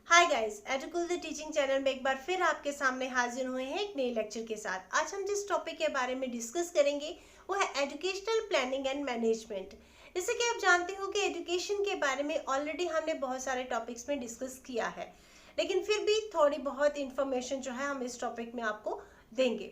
Hi guys, Edukul the teaching channel में एक बार फिर आपके सामने हाजिर हुए हैं एक नए लेक्चर के साथ। आज हम जिस टॉपिक के बारे में डिस्कस करेंगे वो है एजुकेशनल प्लानिंग एंड मैनेजमेंट। जैसे कि आप जानते हो कि एजुकेशन के बारे में ऑलरेडी हमने बहुत सारे टॉपिक्स में डिस्कस किया है, लेकिन फिर भी थोड़ी बहुत इंफॉर्मेशन जो है हम इस टॉपिक में आपको देंगे।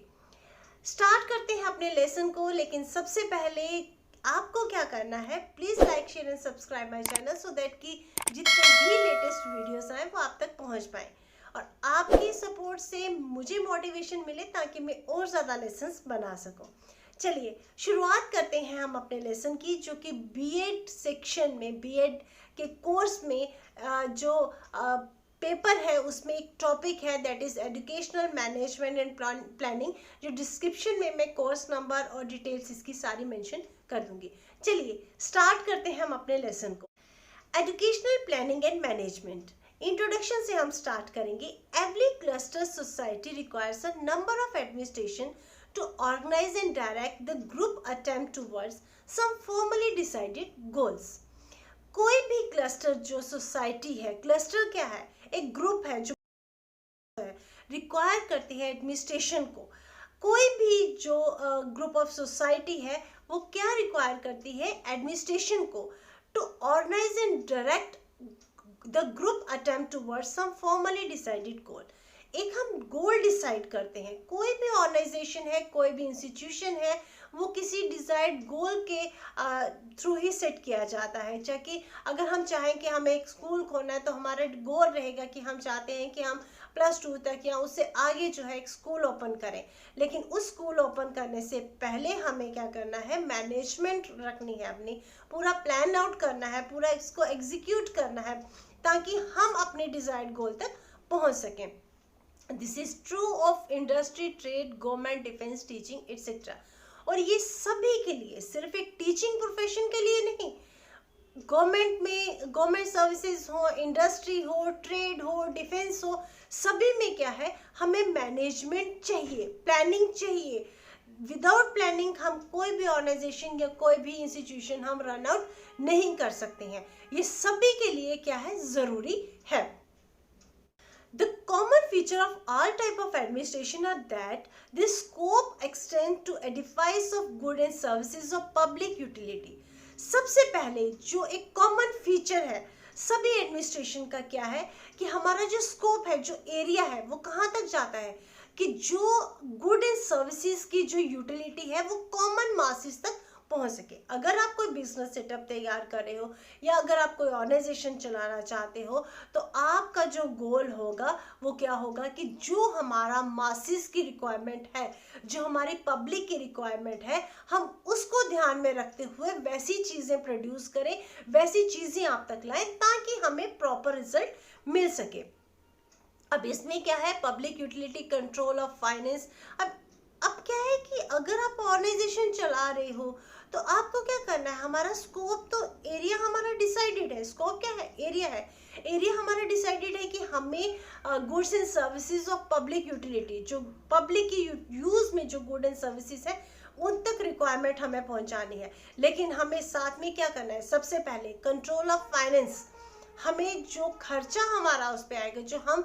स्टार्ट करते हैं अपने लेसन को, लेकिन सबसे पहले आपको क्या करना है, please like share and subscribe my channel so that कि जितने भी लेटेस्ट वीडियोस आए वो आप तक पहुंच पाए और आपकी सपोर्ट से मुझे मोटिवेशन मिले ताकि मैं और ज़्यादा लेसन्स बना सकूं। चलिए शुरुआत करते हैं हम अपने लेसन की, जो कि बीएड सेक्शन में, बीएड के कोर्स में जो पेपर है उसमें एक टॉपिक है that is educational management and planning, जो डिस्क्रिप्शन में मैं कोर्स नंबर और डिटेल्स इसकी सारी मेंशन कर दूंगी। चलिए स्टार्ट करते हैं हम अपने लेसन को। Educational planning and management introduction से हम स्टार्ट करेंगे। Every cluster society requires a number of administration to organise and direct the group attempt towards some formally decided goals. कोई भी क्लस्टर जो सोसाइटी है, क्लस्टर क्या है, एक ग्रुप है जो रिक्वायर करती है एडमिनिस्ट्रेशन को। कोई भी जो ग्रुप ऑफ सोसाइटी है वो क्या रिक्वायर करती है एडमिनिस्ट्रेशन को, to organise and direct the group attempt towards some formally decided goal. एक हम गोल डिसाइड करते हैं। कोई भी ऑर्गेनाइजेशन है, कोई भी इंस्टीट्यूशन है, वो किसी डिजाइड गोल के थ्रू ही सेट किया जाता है। चाहे कि अगर हम चाहें कि हमें एक स्कूल खोलना है तो हमारा गोल रहेगा कि हम चाहते हैं कि हम +2 तक या उससे आगे जो है एक स्कूल ओपन करें। लेकिन उस स्कूल ओपन करने से पहले हमें क्या करना है, मैनेजमेंट रखनी है, अपनी पूरा प्लान आउट करना है, पूरा इसको एग्जीक्यूट करना है ताकि हम अपने डिजायर्ड गोल तक पहुंच सकें। This is true of industry, trade, government, defence, teaching etcetera. और ये सभी के लिए, सिर्फ एक टीचिंग प्रोफेशन के लिए नहीं, गवर्नमेंट में गवर्नमेंट सर्विसेज हो, इंडस्ट्री हो, ट्रेड हो, डिफेंस हो, सभी में क्या है, हमें मैनेजमेंट चाहिए, प्लानिंग चाहिए। विदाउट प्लानिंग हम कोई भी ऑर्गेनाइजेशन या कोई भी इंस्टीट्यूशन हम रन आउट नहीं कर सकते हैं। ये सभी के लिए क्या है, जरूरी है। The common feature of all type of administration are that this scope extends to edifice of good and services of public utility. सबसे पहले जो एक कॉमन फीचर है सभी एडमिनिस्ट्रेशन का क्या है कि हमारा जो स्कोप है, जो एरिया है, वो कहाँ तक जाता है कि जो गुड एंड सर्विसेज की जो यूटिलिटी है वो कॉमन मासेस तक पहुंच सके। अगर आप कोई बिजनेस सेटअप तैयार कर रहे हो या अगर आप कोई ऑर्गेनाइजेशन चलाना चाहते हो तो आपका जो गोल होगा वो क्या होगा कि जो हमारा मासेस की रिक्वायरमेंट है, जो हमारी पब्लिक की रिक्वायरमेंट है, हम उसको ध्यान में रखते हुए वैसी चीज़ें प्रोड्यूस करें, वैसी चीज़ें आप तक लाएं ताकि हमें प्रॉपर रिजल्ट मिल सके। अब इसमें क्या है, public utility, control of finance. अब क्या है कि अगर आप ऑर्गेनाइजेशन चला रहे हो तो आपको क्या करना है, हमारा स्कोप तो, एरिया हमारा डिसाइडेड है। स्कोप क्या है, एरिया है। एरिया हमारा डिसाइडेड है कि हमें goods and services of public utility, जो पब्लिक की यूज में जो गुड एंड सर्विसेज है उन तक रिक्वायरमेंट हमें पहुंचानी है। लेकिन हमें साथ में क्या करना है, सबसे पहले कंट्रोल ऑफ फाइनेंस। हमें जो खर्चा हमारा उस पर आएगा, जो हम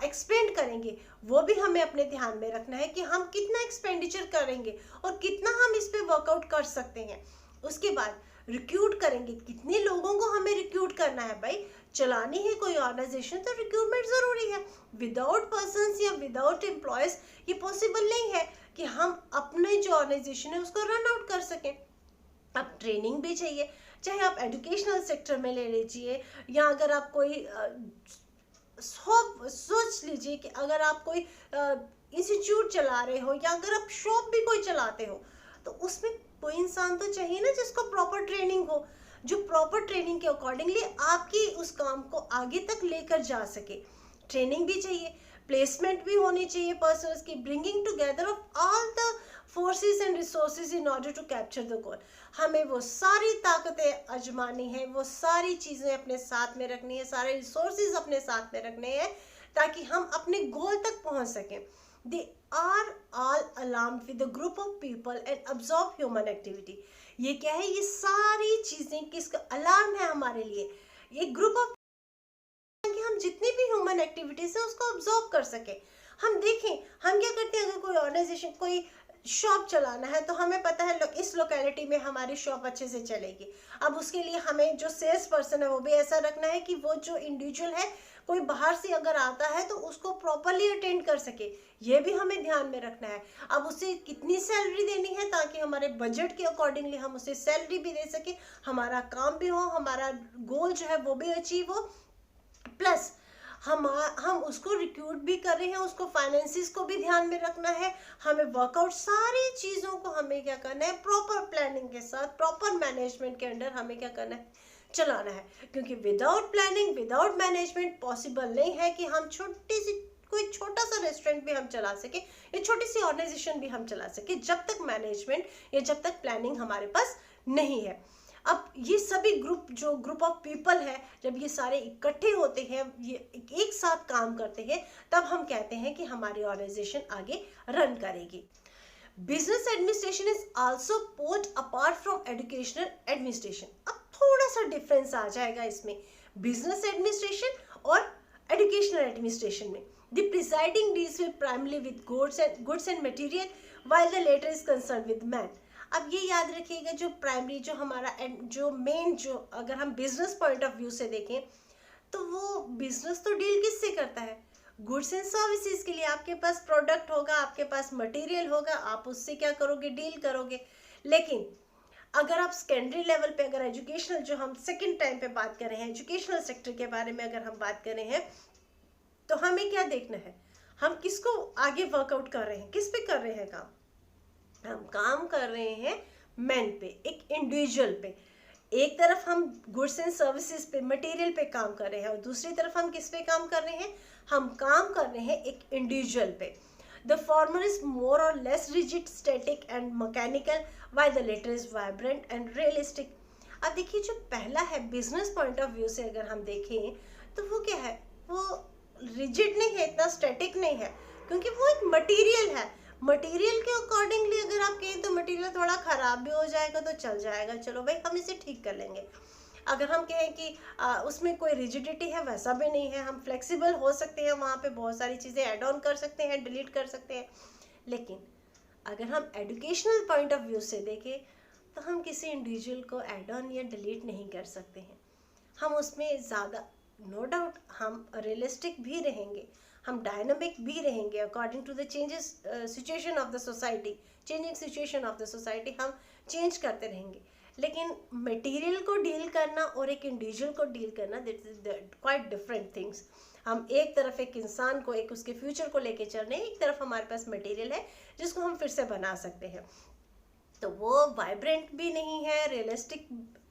एक्सपेंड करेंगे, वो भी हमें अपने ध्यान में रखना है कि हम कितना एक्सपेंडिचर करेंगे और कितना हम इस पे वर्कआउट कर सकते हैं। उसके बाद रिक्रूट करेंगे, कितने लोगों को हमें रिक्रूट करना है। भाई चलानी है कोई ऑर्गेनाइजेशन तो रिक्रूटमेंट जरूरी है। विदाउट पर्सन्स या विदाउट एम्प्लॉयज ये पॉसिबल नहीं है कि हम अपने जो ऑर्गेनाइजेशन है उसको रन आउट कर सकें। अब ट्रेनिंग भी चाहिए, चाहे आप एजुकेशनल सेक्टर में ले लीजिए या अगर आप कोई सोच लीजिए कि अगर आप कोई इंस्टीट्यूट चला रहे हो या अगर आप शॉप भी कोई चलाते हो तो उसमें कोई इंसान तो चाहिए ना जिसको प्रॉपर ट्रेनिंग हो, जो प्रॉपर ट्रेनिंग के अकॉर्डिंगली आपकी उस काम को आगे तक लेकर जा सके। ट्रेनिंग भी चाहिए, प्लेसमेंट भी होनी चाहिए पर्सनस की, bringing together of all the forces and resources in order to capture the goal. हमें वो सारी ताकतें आजमानी है, वो सारी चीज़ें अपने साथ में रखनी है, सारे रिसोर्सेज अपने साथ में रखने हैं ताकि हम अपने गोल तक पहुंच सकें। They are all alarmed with a group of people and absorb human activity. ये क्या है, ये सारी चीज़ें किसका अलार्म है हमारे लिए, ये ग्रुप ऑफ कि हम जितनी भी ह्यूमन एंड एक्टिविटीज है उसको ऑब्जॉर्व कर सके। हम देखें, हम क्या करते हैं, अगर कोई ऑर्गेनाइजेशन कोई शॉप चलाना है तो हमें पता है इस लोकेलिटी में हमारी शॉप अच्छे से चलेगी। अब उसके लिए हमें जो सेल्स पर्सन है वो भी ऐसा रखना है कि वो जो इंडिविजुअल है, कोई बाहर से अगर आता है तो उसको प्रॉपरली अटेंड कर सके, ये भी हमें ध्यान में रखना है। अब उसे कितनी सैलरी देनी है ताकि हमारे बजट के अकॉर्डिंगली हम उसे सैलरी भी दे सके, हमारा काम भी हो, हमारा गोल जो है वो भी अचीव हो, प्लस हम उसको रिक्रूट भी कर रहे हैं, उसको फाइनेंसिस को भी ध्यान में रखना है, हमें वर्कआउट सारी चीज़ों को हमें क्या करना है, प्रॉपर प्लानिंग के साथ, प्रॉपर मैनेजमेंट के अंडर हमें क्या करना है, चलाना है। क्योंकि without planning, without management possible नहीं है कि हम कोई छोटा सा रेस्टोरेंट भी हम चला सके या छोटी सी ऑर्गेनाइजेशन भी हम चला सके, जब तक मैनेजमेंट या जब तक प्लानिंग हमारे पास नहीं है। अब ये सभी ग्रुप ऑफ पीपल है, जब ये सारे इकट्ठे होते हैं, ये एक साथ काम करते हैं, तब हम कहते हैं कि हमारी ऑर्गेनाइजेशन आगे रन करेगी। Business administration is also put apart from educational administration. अब थोड़ा सा डिफरेंस आ जाएगा इसमें बिजनेस एडमिनिस्ट्रेशन और एजुकेशनल एडमिनिस्ट्रेशन में। The presiding deals with primary with goods and material while the latter is concern with man. अब ये याद रखिएगा, जो प्राइमरी जो हमारा जो मेन जो अगर हम बिजनेस पॉइंट ऑफ व्यू से देखें तो वो बिजनेस तो डील किससे करता है, गुड्स एंड सर्विसेज के लिए। आपके पास प्रोडक्ट होगा, आपके पास मटेरियल होगा, आप उससे क्या करोगे, डील करोगे। लेकिन अगर आप सेकेंडरी लेवल पे, अगर एजुकेशनल, जो हम सेकंड टाइम पे बात कर रहे हैं, एजुकेशनल सेक्टर के बारे में अगर हम बात कर रहे हैं, तो हमें क्या देखना है, हम किसको आगे वर्कआउट कर रहे हैं, किस पे कर रहे हैं काम, हम काम कर रहे हैं मैन पे, एक इंडिविजुअल पे। एक तरफ हम गुड्स एंड सर्विसेज पे, मटेरियल पे काम कर रहे हैं, और दूसरी तरफ हम किस पे काम कर रहे हैं, हम काम कर रहे हैं एक इंडिविजुअल पे। द फॉर्मर इज मोर और less rigid, static and mechanical, while the latter is vibrant and realistic। अब देखिए, जो पहला है बिजनेस पॉइंट ऑफ व्यू से अगर हम देखें तो वो क्या है, वो रिजिड नहीं है, इतना स्टैटिक नहीं है, क्योंकि वो एक मटेरियल है। मटेरियल के अकॉर्डिंगली अगर आप कहें तो मटेरियल थोड़ा ख़राब भी हो जाएगा तो चल जाएगा, चलो भाई हम इसे ठीक कर लेंगे। अगर हम कहें कि उसमें कोई रिजिडिटी है, वैसा भी नहीं है, हम फ्लेक्सिबल हो सकते हैं, वहाँ पे बहुत सारी चीज़ें ऐड ऑन कर सकते हैं, डिलीट कर सकते हैं। लेकिन अगर हम एजुकेशनल पॉइंट ऑफ व्यू से देखें तो हम किसी इंडिविजुअल को ऐड ऑन या डिलीट नहीं कर सकते हैं। हम उसमें ज़्यादा, नो डाउट हम रियलिस्टिक भी रहेंगे, हम डायनामिक भी रहेंगे according to the changes situation of the society, changing situation of the society हम चेंज करते रहेंगे। लेकिन मटेरियल को डील करना और एक इंडिविजुअल को डील करना, that is quite different things. हम एक तरफ एक इंसान को, एक उसके फ्यूचर को लेके चल रहे हैं, एक तरफ हमारे पास मटेरियल है जिसको हम फिर से बना सकते हैं। तो वो वाइब्रेंट भी नहीं है, रियलिस्टिक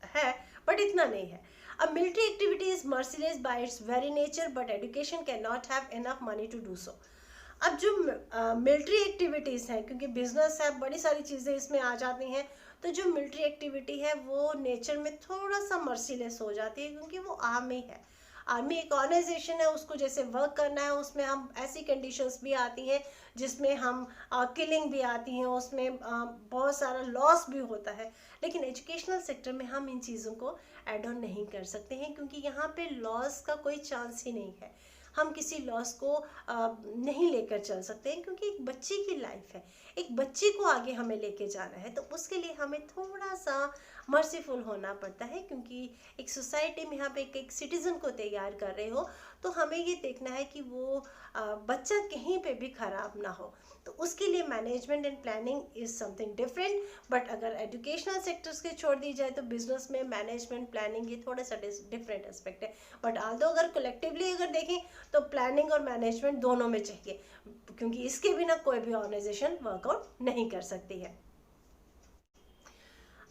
है, बट इतना नहीं है। अब military activity is merciless by its very nature, but education can not have enough money to do so. अब जो मिलिट्री एक्टिविटीज़ हैं, क्योंकि बिजनेस है, बड़ी सारी चीज़ें इसमें आ जाती हैं, तो जो मिलिट्री एक्टिविटी है वो नेचर में थोड़ा सा मर्सिलेस हो जाती है, क्योंकि वो आर्मी है। आर्मी एक ऑर्गेनाइजेशन है, उसको जैसे वर्क करना है, उसमें हम ऐसी कंडीशंस भी आती हैं जिसमें हम किलिंग भी आती हैं, उसमें बहुत सारा लॉस भी होता है। लेकिन एजुकेशनल सेक्टर में हम इन चीज़ों को ऐड ऑन नहीं कर सकते हैं, क्योंकि यहाँ पे लॉस का कोई चांस ही नहीं है। हम किसी लॉस को नहीं लेकर चल सकते हैं, क्योंकि एक बच्चे की लाइफ है, एक बच्चे को आगे हमें लेके जाना है, तो उसके लिए हमें थोड़ा सा मर्सीफुल होना पड़ता है। क्योंकि एक सोसाइटी में आप एक सिटीज़न को तैयार कर रहे हो, तो हमें ये देखना है कि वो बच्चा कहीं पे भी ख़राब ना हो, तो उसके लिए management and planning is something different. But अगर एजुकेशनल सेक्टर्स के छोड़ दी जाए तो बिजनेस में मैनेजमेंट प्लानिंग ये थोड़ा सा डिफरेंट एस्पेक्ट है। बट आल्दो अगर कलेक्टिवली अगर देखें तो प्लानिंग और मैनेजमेंट दोनों में चाहिए, क्योंकि इसके बिना कोई भी ऑर्गेनाइजेशन वर्कआउट नहीं कर सकती है।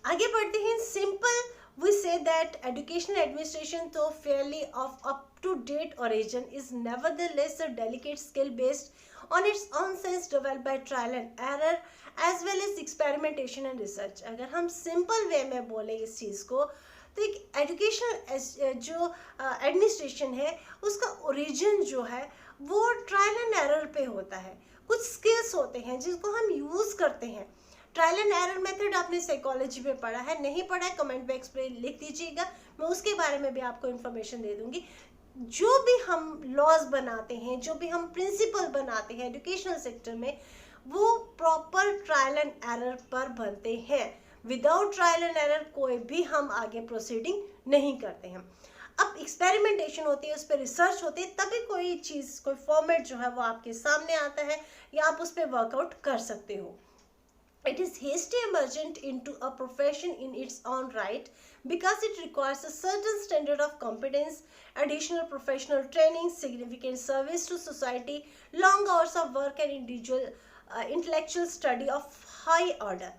आगे बढ़ते हैं। Simple we say that educational administration, though fairly of up-to-date origin, is nevertheless a delicate skill based on its own sense, developed by trial and error as well as experimentation and research। अगर हम simple way में बोले इस चीज़ को, तो एक educational जो administration है उसका ओरिजिन जो है वो ट्रायल एंड एरर पे होता है। कुछ स्किल्स होते हैं जिसको हम यूज़ करते हैं। ट्रायल एंड एरर मेथड आपने साइकोलॉजी में पढ़ा है, नहीं पढ़ा है कमेंट बॉक्स पे लिख दीजिएगा, मैं उसके बारे में भी आपको इन्फॉर्मेशन दे दूंगी। जो भी हम लॉज बनाते हैं, जो भी हम प्रिंसिपल बनाते हैं एजुकेशनल सेक्टर में, वो प्रॉपर ट्रायल एंड एरर पर बनते हैं। विदाउट ट्रायल एंड एरर कोई भी हम आगे प्रोसीडिंग नहीं करते हैं। अब एक्सपेरिमेंटेशन होती है, उस पर रिसर्च होती है, तभी कोई चीज़, कोई फॉर्मेट जो है वो आपके सामने आता है या आप उस पर वर्कआउट कर सकते हो। It is hasty emergent into a profession in its own right because it requires a certain standard of competence, additional professional training, significant service to society, long hours of work and individual intellectual study of high order.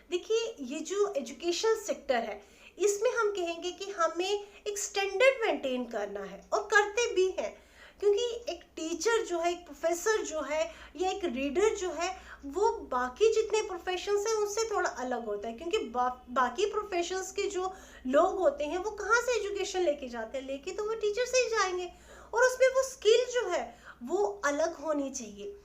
देखिए, ये जो education sector है, इसमें हम कहेंगे कि हमें एक स्टैंडर्ड मेंटेन करना है, और करते भी हैं, क्योंकि एक टीचर जो है, एक प्रोफेसर जो है, या एक रीडर जो है, वो बाकी जितने प्रोफेशंस हैं उनसे थोड़ा अलग होता है। क्योंकि बाकी प्रोफेशंस के जो लोग होते हैं वो कहाँ से एजुकेशन लेके जाते हैं, लेके तो वो टीचर से ही जाएंगे, और उसमें वो स्किल जो है वो अलग होनी चाहिए।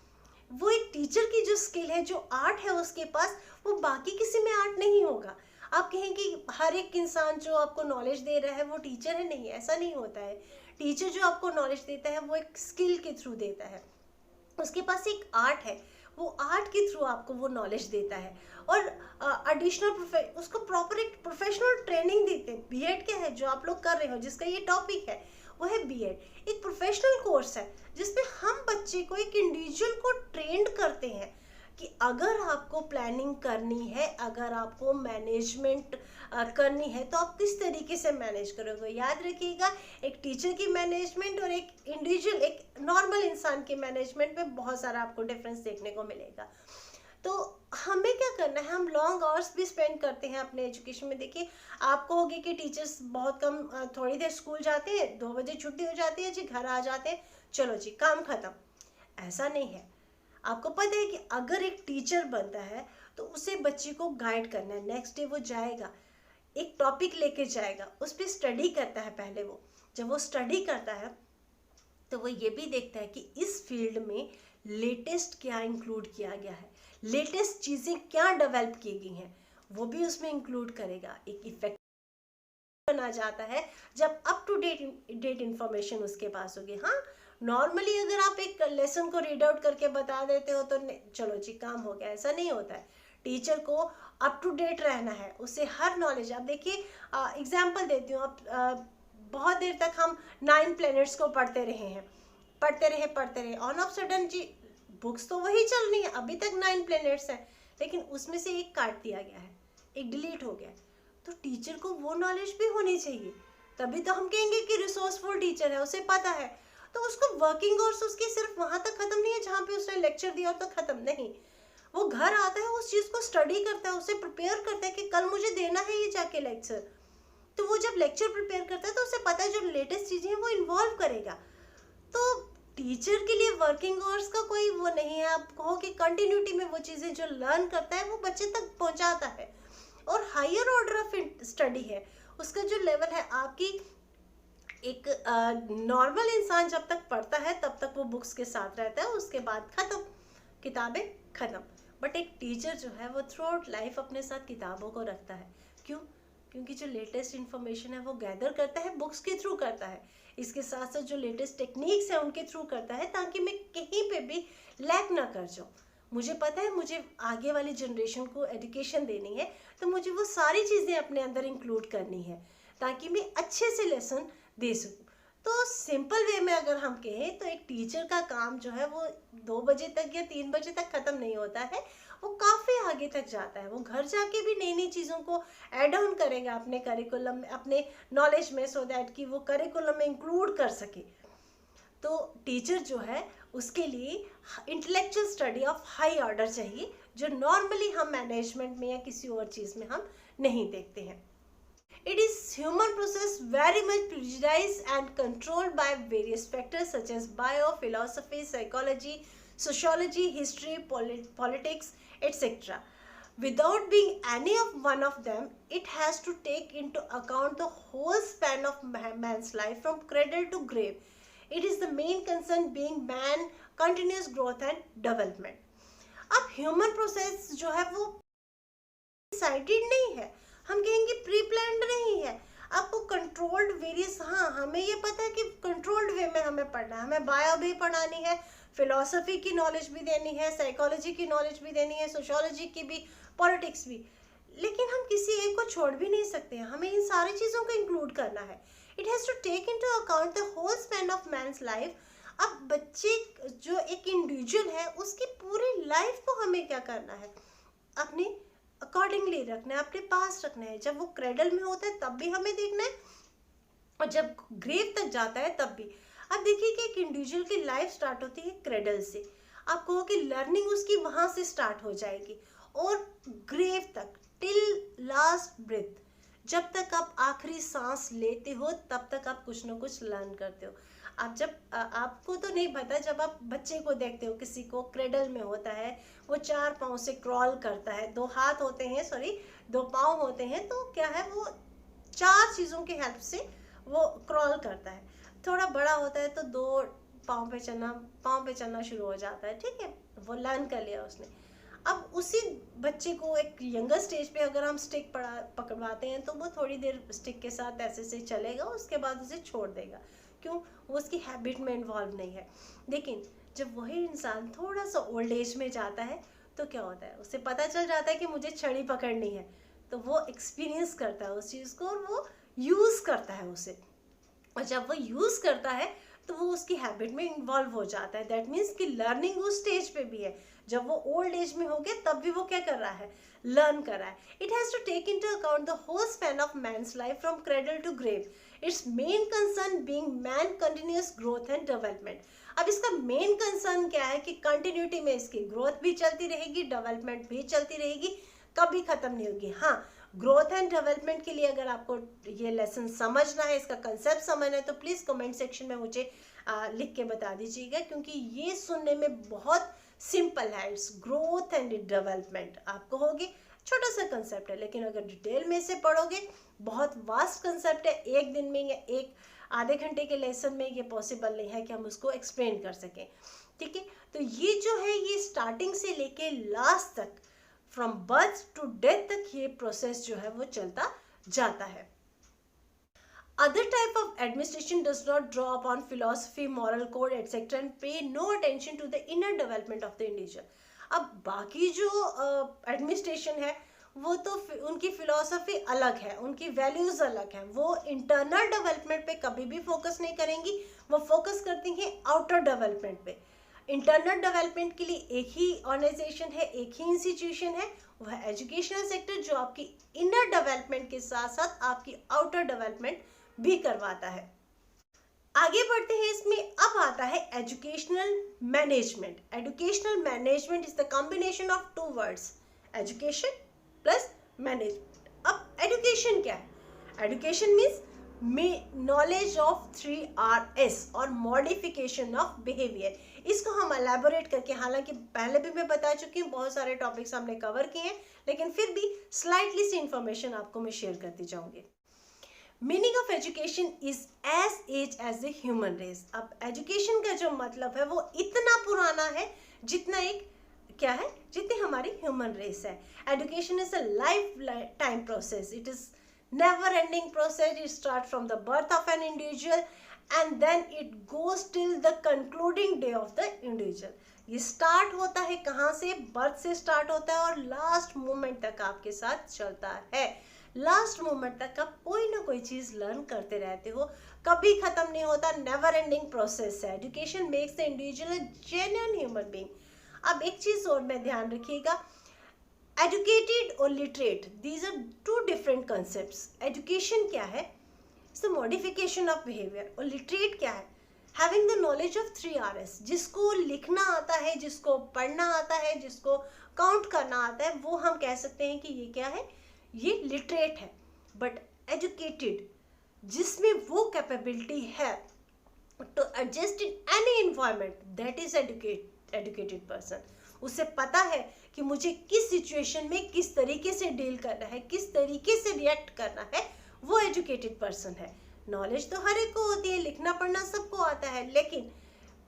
वो एक टीचर की जो स्किल है, जो आर्ट है उसके पास, वो बाकी किसी में आर्ट नहीं होगा। आप कहें कि हर एक इंसान जो आपको नॉलेज दे रहा है वो टीचर है, नहीं, ऐसा नहीं होता है। टीचर जो आपको नॉलेज देता है वो एक स्किल के थ्रू देता है, उसके पास एक आर्ट है, वो आर्ट के थ्रू आपको वो नॉलेज देता है, और एडिशनल उसको प्रॉपर एक प्रोफेशनल ट्रेनिंग देते हैं। बीएड क्या है जो आप लोग कर रहे हो, जिसका ये टॉपिक है, वो है बीएड। एक प्रोफेशनल कोर्स है जिसमें हम बच्चे को, एक इंडिविजुअल को ट्रेंड करते हैं कि अगर आपको प्लानिंग करनी है, अगर आपको मैनेजमेंट करनी है, तो आप किस तरीके से मैनेज करोगे। याद रखिएगा, एक टीचर की मैनेजमेंट और एक इंडिविजुअल, एक नॉर्मल इंसान की मैनेजमेंट में बहुत सारा आपको डिफरेंस देखने को मिलेगा। तो हमें क्या करना है, हम लॉन्ग आवर्स भी स्पेंड करते हैं अपने एजुकेशन में। देखिए, आप कहोगे कि टीचर्स बहुत कम, थोड़ी देर स्कूल जाते हैं, 2 बजे छुट्टी हो जाती है जी, घर आ जाते हैं, चलो जी काम खत्म। ऐसा नहीं है। आपको पता है कि अगर एक टीचर बनता है तो उसे बच्चे को गाइड करना है। नेक्स्ट डे वो जाएगा, एक टॉपिक लेके जाएगा, उस पर स्टडी करता है। पहले वो, जब वो स्टडी करता है तो वो ये भी देखता है कि इस फील्ड में लेटेस्ट क्या इंक्लूड किया गया है, लेटेस्ट चीज़ें क्या डेवलप की गई हैं, वो भी उसमें इंक्लूड करेगा। एक इफेक्ट बना जाता है जब अप टू डेट इंफॉर्मेशन उसके पास होगी। हाँ, नॉर्मली अगर आप एक लेसन को रीड आउट करके बता देते हो तो चलो जी काम हो गया, ऐसा नहीं होता है। टीचर को अप टू डेट रहना है, उसे हर नॉलेज। आप देखिए, एग्जांपल देती हूँ, आप बहुत देर तक हम 9 प्लैनेट्स को पढ़ते रहे हैं, पढ़ते रहे, ऑन ऑफ सडन जी बुक्स तो वही चल रही है, अभी तक 9 प्लैनेट्स हैं, लेकिन उसमें से एक काट दिया गया है, एक डिलीट हो गया। तो टीचर को वो नॉलेज भी होनी चाहिए, तभी तो हम कहेंगे कि रिसोर्सफुल टीचर है, उसे पता है। तो उसको वर्किंग आवर्स उसकी सिर्फ वहां तक खत्म नहीं है जहाँ पे उसने लेक्चर दिया और तो खत्म नहीं। वो घर आता है, उस चीज को स्टडी करता है, उसे प्रिपेयर करता है कि कल मुझे देना है ये जाके लेक्चर। तो वो जब लेक्चर प्रिपेयर करता है तो उसे पता है जो लेटेस्ट चीजें हैं वो इन्वॉल्व करेगा। तो टीचर के लिए वर्किंग आवर्स का कोई वो नहीं है। आप कहो कि कंटिन्यूटी में वो चीजें जो लर्न करता है वो बच्चे तक पहुंचाता है। और हायर ऑर्डर ऑफ स्टडी है, उसका जो लेवल है, आपकी एक नॉर्मल इंसान जब तक पढ़ता है तब तक वो बुक्स के साथ रहता है, उसके बाद खत्म, किताबें खत्म। बट एक टीचर जो है वो थ्रू आउट लाइफ अपने साथ किताबों को रखता है। क्यों? क्योंकि जो लेटेस्ट इन्फॉर्मेशन है वो गैदर करता है, बुक्स के थ्रू करता है, इसके साथ साथ जो लेटेस्ट टेक्निक्स है उनके थ्रू करता है, ताकि मैं कहीं पे भी लैक ना कर जाऊँ। मुझे पता है मुझे आगे वाली जनरेशन को एजुकेशन देनी है, तो मुझे वो सारी चीज़ें अपने अंदर इंक्लूड करनी है ताकि मैं अच्छे से लेसन दे सकूँ। तो सिंपल वे में अगर हम कहें तो एक टीचर का काम जो है वो 2 बजे तक या 3 बजे तक ख़त्म नहीं होता है, वो काफ़ी आगे तक जाता है। वो घर जाके भी नई नई चीज़ों को ऐड ऑन करेगा अपने करिकुलम में, अपने नॉलेज में, सो दैट कि वो करिकुलम में इंक्लूड कर सके। तो टीचर जो है उसके लिए intellectual study of high order चाहिए, जो नॉर्मली हम मैनेजमेंट में या किसी और चीज़ में हम नहीं देखते हैं। It is human process very much prejudiced and controlled by various factors such as bio, philosophy, psychology, sociology, history, politics, etc. Without being any of one of them, it has to take into account the whole span of man's life from cradle to grave. It is the main concern being man continuous growth and development. अब human process जो है वो decided नहीं है, हम कहेंगे pre planned नहीं है। आपको कंट्रोल्ड वेरियस, हाँ हमें ये पता है कि कंट्रोल्ड वे में हमें पढ़ना है, हमें बायो भी पढ़ानी है, फिलोसफी की नॉलेज भी देनी है, साइकोलॉजी की नॉलेज भी देनी है, सोशियोलॉजी की भी, पॉलिटिक्स भी, लेकिन हम किसी एक को छोड़ भी नहीं सकते हैं, हमें इन सारी चीज़ों को इंक्लूड करना है। It has to take into account the whole span of man's life. अब बच्चे जो एक इंडिविजुअल है उसकी पूरी लाइफ को हमें क्या करना है, अपने अकॉर्डिंगली रखना है, अपने पास रखना है। जब वो क्रेडल में होता है तब भी हमें देखना है, और जब ग्रेव तक जाता है तब भी। अब देखिए कि एक इंडिविजुअल की लाइफ स्टार्ट होती है क्रेडल से, आप कहो कि लर्निंग उसकी वहाँ से स्टार्ट हो जाएगी, और ग्रेव तक टिल लास्ट ब्रेथ, जब तक आप आखिरी सांस लेते हो तब तक आप कुछ ना कुछ लर्न करते हो। आप जब आपको तो नहीं पता, जब आप बच्चे को देखते हो, किसी को क्रेडल में होता है, वो 4 पाँव से क्रॉल करता है, 2 हाथ होते हैं, सॉरी 2 पाँव होते हैं, तो क्या है वो 4 चीज़ों की हेल्प से वो क्रॉल करता है। थोड़ा बड़ा होता है तो 2 पाँव पे चलना शुरू हो जाता है, ठीक है, वो लर्न कर लिया उसने। अब उसी बच्चे को एक यंगर स्टेज पे अगर हम स्टिक पकड़वाते हैं तो वो थोड़ी देर स्टिक के साथ ऐसे से चलेगा, उसके बाद उसे छोड़ देगा, क्यों, वो उसकी हैबिट में इन्वॉल्व नहीं है। लेकिन जब वही इंसान थोड़ा सा ओल्ड एज में जाता है तो क्या होता है, उसे पता चल जाता है कि मुझे छड़ी पकड़नी है, तो वो एक्सपीरियंस करता है उस चीज़ को और वो यूज़ करता है उसे, और जब वो यूज़ करता है तो वो उसकी हैबिट में इन्वॉल्व हो जाता है। दैट मीन्स कि लर्निंग उस स्टेज पे भी है, जब वो ओल्ड एज में हो गया तब भी वो क्या कर रहा है, लर्न कर रहा है। It has to take into account the whole span of man's life from cradle to grave, it's main concern being man continuous growth and development. अब इसका मेन कंसर्न क्या है कि कंटिन्यूटी में इसकी ग्रोथ भी चलती रहेगी, डेवलपमेंट भी चलती रहेगी, कभी खत्म नहीं होगी। हाँ, ग्रोथ एंड डेवलपमेंट के लिए अगर आपको ये लेसन समझना है, इसका कंसेप्ट समझना है, तो प्लीज़ कमेंट सेक्शन में मुझे लिख के बता दीजिएगा, क्योंकि ये सुनने में बहुत सिंपल है। इट्स ग्रोथ एंड डेवलपमेंट, आप कहोगे छोटा सा कंसेप्ट है, लेकिन अगर डिटेल में इसे पढ़ोगे बहुत वास्ट कंसेप्ट है। एक दिन में या एक आधे घंटे के लेसन में ये पॉसिबल नहीं है कि हम उसको एक्सप्लेन कर सकें, ठीक है। तो ये जो है, ये स्टार्टिंग से लेके लास्ट तक, फ्रॉम बर्थ टू डेथ तक ये प्रोसेस जो है वो चलता जाता है। Other type of administration does not draw upon philosophy, moral code, etc. and pay no attention to the inner development of the individual. अब बाकी जो एडमिनिस्ट्रेशन है वो तो उनकी फिलॉसफी अलग है, उनकी वैल्यूज़ अलग हैं, वो इंटरनल डेवलपमेंट पे कभी भी फोकस नहीं करेंगी, वो फोकस करती हैं आउटर डेवलपमेंट पे। इंटरनल डेवलपमेंट के लिए एक ही ऑर्गेनाइजेशन है, एक ही इंस्टीट्यूशन है, वह है एजुकेशनल सेक्टर, जो आपकी इनर डेवलपमेंट के साथ साथ आपकी आउटर डेवलपमेंट भी करवाता है। आगे बढ़ते हैं, इसमें अब आता है educational management. Educational management is the combination of 2 words, education plus management. अब एजुकेशन क्या है? Education means knowledge of 3 Rs और मॉडिफिकेशन ऑफ बिहेवियर। इसको हम एलैबोरेट करके, हालांकि पहले भी मैं बता चुकी हूँ, बहुत सारे टॉपिक्स हमने कवर किए हैं, लेकिन फिर भी स्लाइटली सी इंफॉर्मेशन आपको मैं शेयर करती जाऊंगी। Meaning of education is as as as a human race. अब एजुकेशन का जो मतलब है वो इतना पुराना है जितना एक क्या है, जितनी हमारी ह्यूमन रेस है। Education is a life time process, it is never ending process. It starts from the birth of an individual and then it goes till the concluding day of the individual. ये start होता है कहाँ से? Birth से start होता है और last moment तक आपके साथ चलता है। लास्ट मोमेंट तक आप कोई ना कोई चीज़ लर्न करते रहते हो, कभी ख़त्म नहीं होता, नेवर एंडिंग प्रोसेस है। Education makes the individual a genuine human being. अब एक चीज़ और में ध्यान रखिएगा, एजुकेटेड और literate, these are 2 different concepts. Education क्या है? It's the modification of behaviour, और लिटरेट क्या है? Having the knowledge of 3 Rs। जिसको लिखना आता है, जिसको पढ़ना आता है, जिसको काउंट करना आता है, वो हम कह सकते हैं कि ये क्या है, ये लिटरेट है। बट एजुकेटेड, जिसमें वो कैपेबिलिटी है to adjust in any environment, that is educated person. उसे पता है कि मुझे किस सिचुएशन में किस तरीके से डील करना है, किस तरीके से रिएक्ट करना है, वो एजुकेटेड पर्सन है। नॉलेज तो हर एक को होती है, लिखना पढ़ना सबको आता है, लेकिन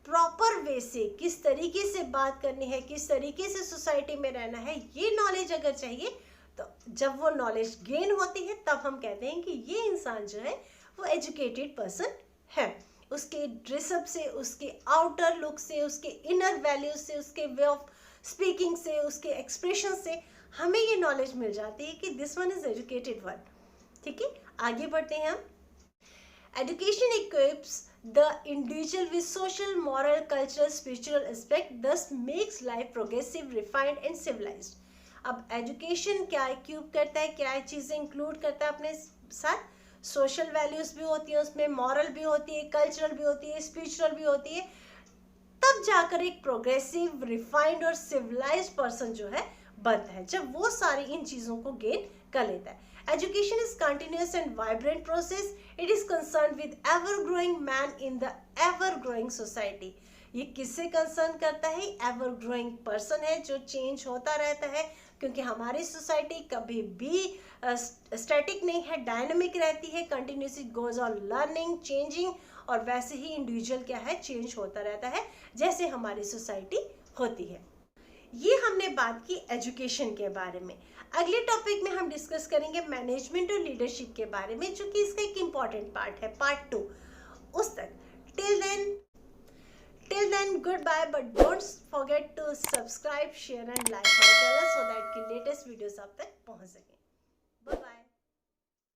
प्रॉपर वे से किस तरीके से बात करनी है, किस तरीके से सोसाइटी में रहना है, ये नॉलेज अगर चाहिए तो जब वो नॉलेज गेन होती है तब हम कहते हैं कि ये इंसान जो है वो एजुकेटेड पर्सन है। उसके ड्रेसअप से, उसके आउटर लुक से, उसके इनर वैल्यूज से, उसके वे ऑफ स्पीकिंग से, उसके एक्सप्रेशन से हमें ये नॉलेज मिल जाती है कि this one is educated one. ठीक है, आगे बढ़ते हैं हम। Education equips the individual with social, moral, cultural, spiritual aspect, thus makes life progressive, refined and civilised. अब एजुकेशन क्या इक्विप करता है, क्या चीज़ें इंक्लूड करता है अपने साथ? सोशल वैल्यूज भी होती है उसमें, मॉरल भी होती है, कल्चरल भी होती है, स्पिरिचुअल भी होती है, तब जाकर एक प्रोग्रेसिव, रिफाइंड और सिविलाइज्ड पर्सन जो है बनता है, जब वो सारी इन चीज़ों को गेन कर लेता है। Education is continuous and vibrant process, it is concern with ever growing man in the ever growing society. ये किससे कंसर्न करता है? एवर ग्रोइंग पर्सन है जो चेंज होता रहता है, क्योंकि हमारी सोसाइटी कभी भी स्टैटिक नहीं है, डायनामिक रहती है, continuously goes on learning, changing, और वैसे ही इंडिविजुअल क्या है, चेंज होता रहता है जैसे हमारी सोसाइटी होती है। ये हमने बात की एजुकेशन के बारे में। अगले टॉपिक में हम डिस्कस करेंगे मैनेजमेंट और लीडरशिप के बारे में, जो कि इसका एक इम्पॉर्टेंट पार्ट है, पार्ट 2। उस तक till then goodbye, but don't forget to subscribe, share and like my channel so that कि latest videos आप तक पहुंच सकें। Bye bye।